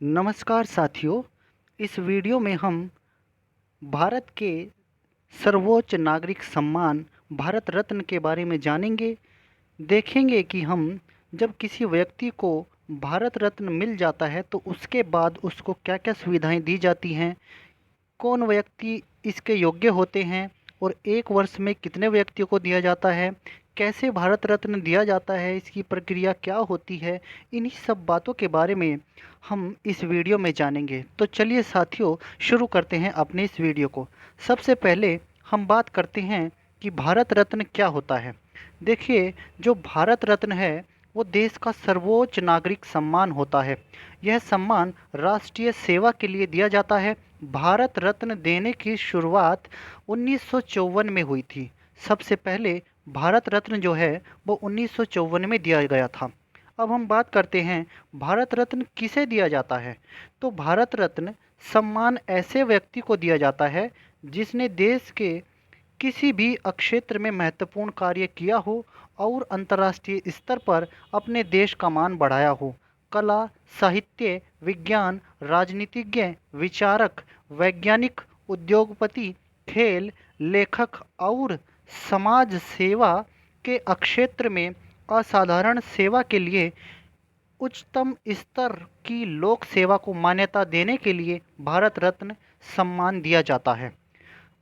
नमस्कार साथियों। इस वीडियो में हम भारत के सर्वोच्च नागरिक सम्मान भारत रत्न के बारे में जानेंगे। देखेंगे कि हम जब किसी व्यक्ति को भारत रत्न मिल जाता है तो उसके बाद उसको क्या क्या सुविधाएं दी जाती हैं, कौन व्यक्ति इसके योग्य होते हैं और एक वर्ष में कितने व्यक्तियों को दिया जाता है, कैसे भारत रत्न दिया जाता है, इसकी प्रक्रिया क्या होती है। इन्हीं सब बातों के बारे में हम इस वीडियो में जानेंगे। तो चलिए साथियों, शुरू करते हैं अपने इस वीडियो को। सबसे पहले हम बात करते हैं कि भारत रत्न क्या होता है। देखिए, जो भारत रत्न है वो देश का सर्वोच्च नागरिक सम्मान होता है। यह सम्मान राष्ट्रीय सेवा के लिए दिया जाता है। भारत रत्न देने की शुरुआत 1954 में हुई थी। सबसे पहले भारत रत्न जो है वो 1954 में दिया गया था। अब हम बात करते हैं भारत रत्न किसे दिया जाता है। तो भारत रत्न सम्मान ऐसे व्यक्ति को दिया जाता है जिसने देश के किसी भी क्षेत्र में महत्वपूर्ण कार्य किया हो और अंतर्राष्ट्रीय स्तर पर अपने देश का मान बढ़ाया हो। कला, साहित्य, विज्ञान, राजनीतिज्ञ, विचारक, वैज्ञानिक, उद्योगपति, खेल, लेखक और समाज सेवा के क्षेत्र में असाधारण सेवा के लिए उच्चतम स्तर की लोक सेवा को मान्यता देने के लिए भारत रत्न सम्मान दिया जाता है।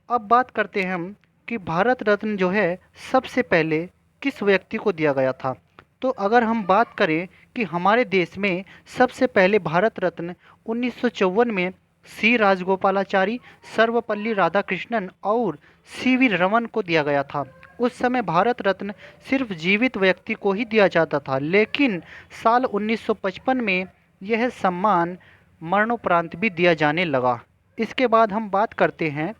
अब बात करते हैं हम कि भारत रत्न जो है सबसे पहले किस व्यक्ति को दिया गया था। तो अगर हम बात करें कि हमारे देश में सबसे पहले भारत रत्न 1954 में सी राजगोपालाचारी, सर्वपल्ली राधाकृष्णन और सीवी रमन को दिया गया था। उस समय भारत रत्न सिर्फ जीवित व्यक्ति को ही दिया जाता था, लेकिन साल 1955 में यह सम्मान मरणोपरांत भी दिया जाने लगा। इसके बाद हम बात करते हैं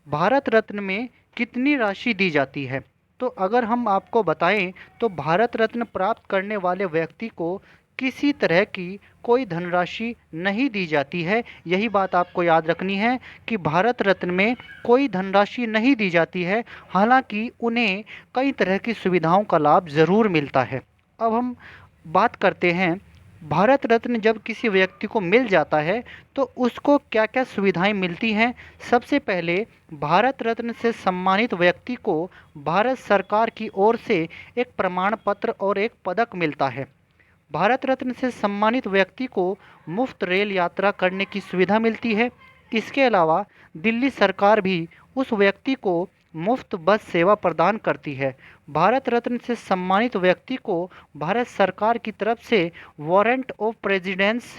भारत रत्न में कितनी राशि दी जाती है। तो अगर हम आपको बताएं तो भारत रत्न प्राप्त करने वाले व्यक्ति को किसी तरह की कोई धनराशि नहीं दी जाती है। यही बात आपको याद रखनी है कि भारत रत्न में कोई धनराशि नहीं दी जाती है, हालांकि उन्हें कई तरह की सुविधाओं का लाभ ज़रूर मिलता है। अब हम बात करते हैं भारत रत्न जब किसी व्यक्ति को मिल जाता है तो उसको क्या क्या सुविधाएं मिलती हैं। सबसे पहले भारत रत्न से सम्मानित व्यक्ति को भारत सरकार की ओर से एक प्रमाण पत्र और एक पदक मिलता है। भारत रत्न से सम्मानित व्यक्ति को मुफ्त रेल यात्रा करने की सुविधा मिलती है। इसके अलावा दिल्ली सरकार भी उस व्यक्ति को मुफ्त बस सेवा प्रदान करती है। भारत रत्न से सम्मानित व्यक्ति को भारत सरकार की तरफ से वारंट ऑफ प्रेसिडेंस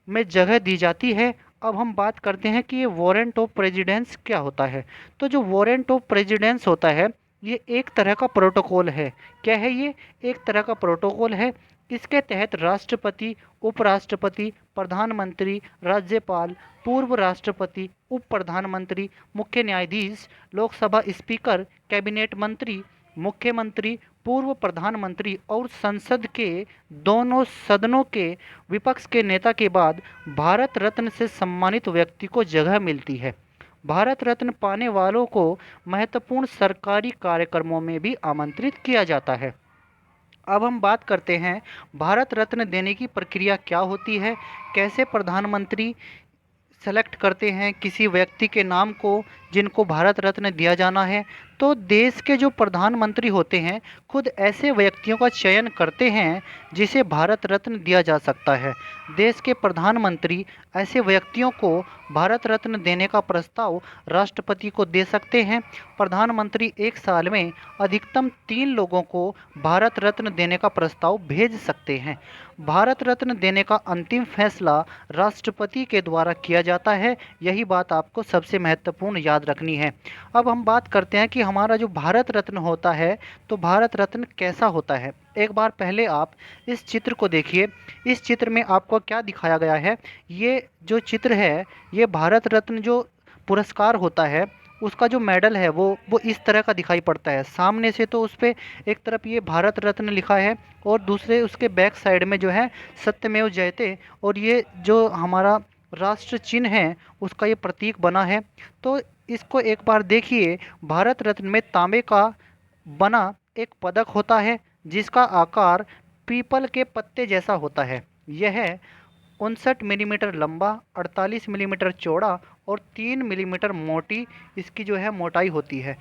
में जगह दी जाती है। अब हम बात करते हैं कि ये वारंट ऑफ प्रेसिडेंस क्या होता है। तो जो वारंट ऑफ प्रेसिडेंस होता है ये एक तरह का प्रोटोकॉल है। क्या है ये? एक तरह का प्रोटोकॉल है। इसके तहत राष्ट्रपति, उपराष्ट्रपति, प्रधानमंत्री, राज्यपाल, पूर्व राष्ट्रपति, उप प्रधानमंत्री, मुख्य न्यायाधीश, लोकसभा स्पीकर, कैबिनेट मंत्री, मुख्यमंत्री, पूर्व प्रधानमंत्री और संसद के दोनों सदनों के विपक्ष के नेता के बाद भारत रत्न से सम्मानित व्यक्ति को जगह मिलती है। भारत रत्न पाने वालों को महत्वपूर्ण सरकारी कार्यक्रमों में भी आमंत्रित किया जाता है। अब हम बात करते हैं भारत रत्न देने की प्रक्रिया क्या होती है, कैसे प्रधानमंत्री सेलेक्ट करते हैं किसी व्यक्ति के नाम को जिनको भारत रत्न दिया जाना है। तो देश के जो प्रधानमंत्री होते हैं खुद ऐसे व्यक्तियों का चयन करते हैं जिसे भारत रत्न दिया जा सकता है। देश के प्रधानमंत्री ऐसे व्यक्तियों को भारत रत्न देने का प्रस्ताव राष्ट्रपति को दे सकते हैं। प्रधानमंत्री एक साल में अधिकतम 3 लोगों को भारत रत्न देने का प्रस्ताव भेज सकते हैं। भारत रत्न देने का अंतिम फैसला राष्ट्रपति के द्वारा किया जाता है। यही बात आपको सबसे महत्वपूर्ण याद रखनी है। अब हम बात करते हैं कि हमारा जो भारत रत्न होता है तो भारत रत्न कैसा होता है। एक बार पहले आप इस चित्र को देखिए। इस चित्र में आपको क्या दिखाया गया है? ये जो चित्र है ये भारत रत्न जो पुरस्कार होता है उसका जो मेडल है वो इस तरह का दिखाई पड़ता है। सामने से तो उस पर एक तरफ ये भारत रत्न लिखा है और दूसरे उसके बैक साइड में जो है सत्यमेव जयते और ये जो हमारा राष्ट्र चिन्ह है उसका ये प्रतीक बना है। तो इसको एक बार देखिए। भारत रत्न में तांबे का बना एक पदक होता है जिसका आकार पीपल के पत्ते जैसा होता है। यह 59 मिलीमीटर लंबा, 48 मिलीमीटर चौड़ा और 3 मिलीमीटर मोटी इसकी जो है मोटाई होती है।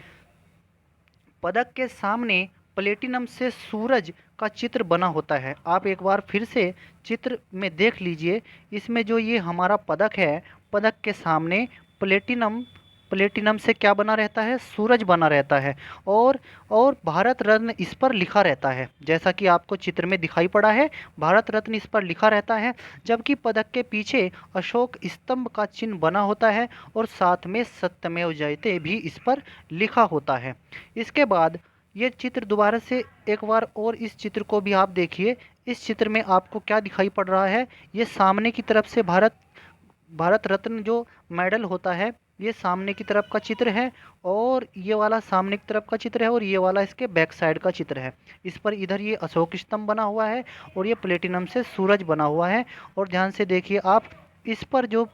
पदक के सामने प्लेटिनम से सूरज का चित्र बना होता है। आप एक बार फिर से चित्र में देख लीजिए, इसमें जो ये हमारा पदक है, पदक के सामने प्लेटिनम प्लेटिनम से क्या बना रहता है, सूरज बना रहता है। और और भारत रत्न इस पर लिखा रहता है, जैसा कि आपको चित्र में दिखाई पड़ा है, भारत रत्न इस पर लिखा रहता है। जबकि पदक के पीछे अशोक स्तंभ का चिन्ह बना होता है और साथ में सत्यमेव जयते भी इस पर लिखा होता है। इसके बाद ये चित्र दोबारा से एक बार और इस चित्र को भी आप देखिए। इस चित्र में आपको क्या दिखाई पड़ रहा है, ये सामने की तरफ से भारत रत्न जो मेडल होता है, ये सामने की तरफ का चित्र है और ये वाला सामने की तरफ का चित्र है और ये वाला इसके बैक साइड का चित्र है। इस पर इधर ये अशोक स्तंभ बना हुआ है और ये प्लेटिनम से सूरज बना हुआ है। और ध्यान से देखिए आप, इस पर जो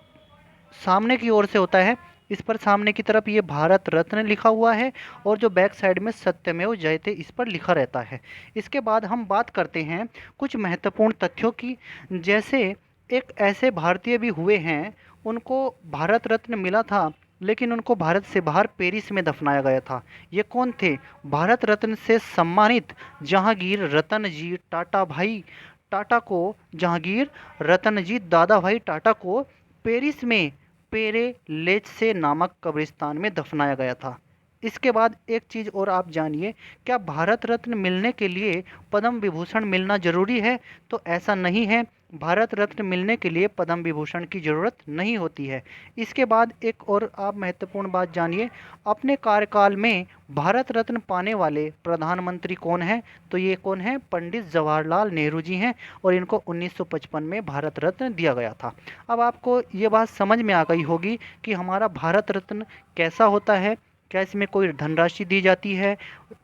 सामने की ओर से होता है, इस पर सामने की तरफ ये भारत रत्न लिखा हुआ है और जो बैक साइड में सत्यमेव जयते इस पर लिखा रहता है। इसके बाद हम बात करते हैं कुछ महत्वपूर्ण तथ्यों की। जैसे एक ऐसे भारतीय भी हुए हैं, उनको भारत रत्न मिला था लेकिन उनको भारत से बाहर पेरिस में दफनाया गया था। ये कौन थे? भारत रत्न से सम्मानित जहांगीर रतन जी टाटा भाई टाटा को जहांगीर रतन जी दादा भाई टाटा को पेरिस में पेरे लेचसे नामक कब्रिस्तान में दफनाया गया था। इसके बाद एक चीज़ और आप जानिए, क्या भारत रत्न मिलने के लिए पद्म विभूषण मिलना जरूरी है? तो ऐसा नहीं है, भारत रत्न मिलने के लिए पद्म विभूषण की ज़रूरत नहीं होती है। इसके बाद एक और आप महत्वपूर्ण बात जानिए, अपने कार्यकाल में भारत रत्न पाने वाले प्रधानमंत्री कौन है? तो ये कौन है? पंडित जवाहरलाल नेहरू जी हैं और इनको 1955 में भारत रत्न दिया गया था। अब आपको ये बात समझ में आ गई होगी कि हमारा भारत रत्न कैसा होता है, क्या इसमें कोई धनराशि दी जाती है,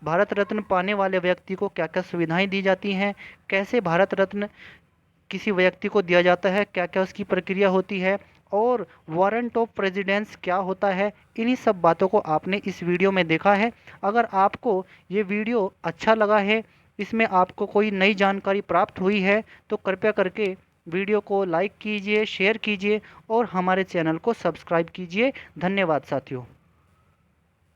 भारत रत्न पाने वाले व्यक्ति को क्या क्या सुविधाएं दी जाती हैं, कैसे भारत रत्न किसी व्यक्ति को दिया जाता है, क्या क्या उसकी प्रक्रिया होती है, और वारंट ऑफ प्रेसिडेंस क्या होता है। इन्हीं सब बातों को आपने इस वीडियो में देखा है। अगर आपको ये वीडियो अच्छा लगा है, इसमें आपको कोई नई जानकारी प्राप्त हुई है, तो कृपया करके वीडियो को लाइक कीजिए, शेयर कीजिए और हमारे चैनल को सब्सक्राइब कीजिए। धन्यवाद साथियों।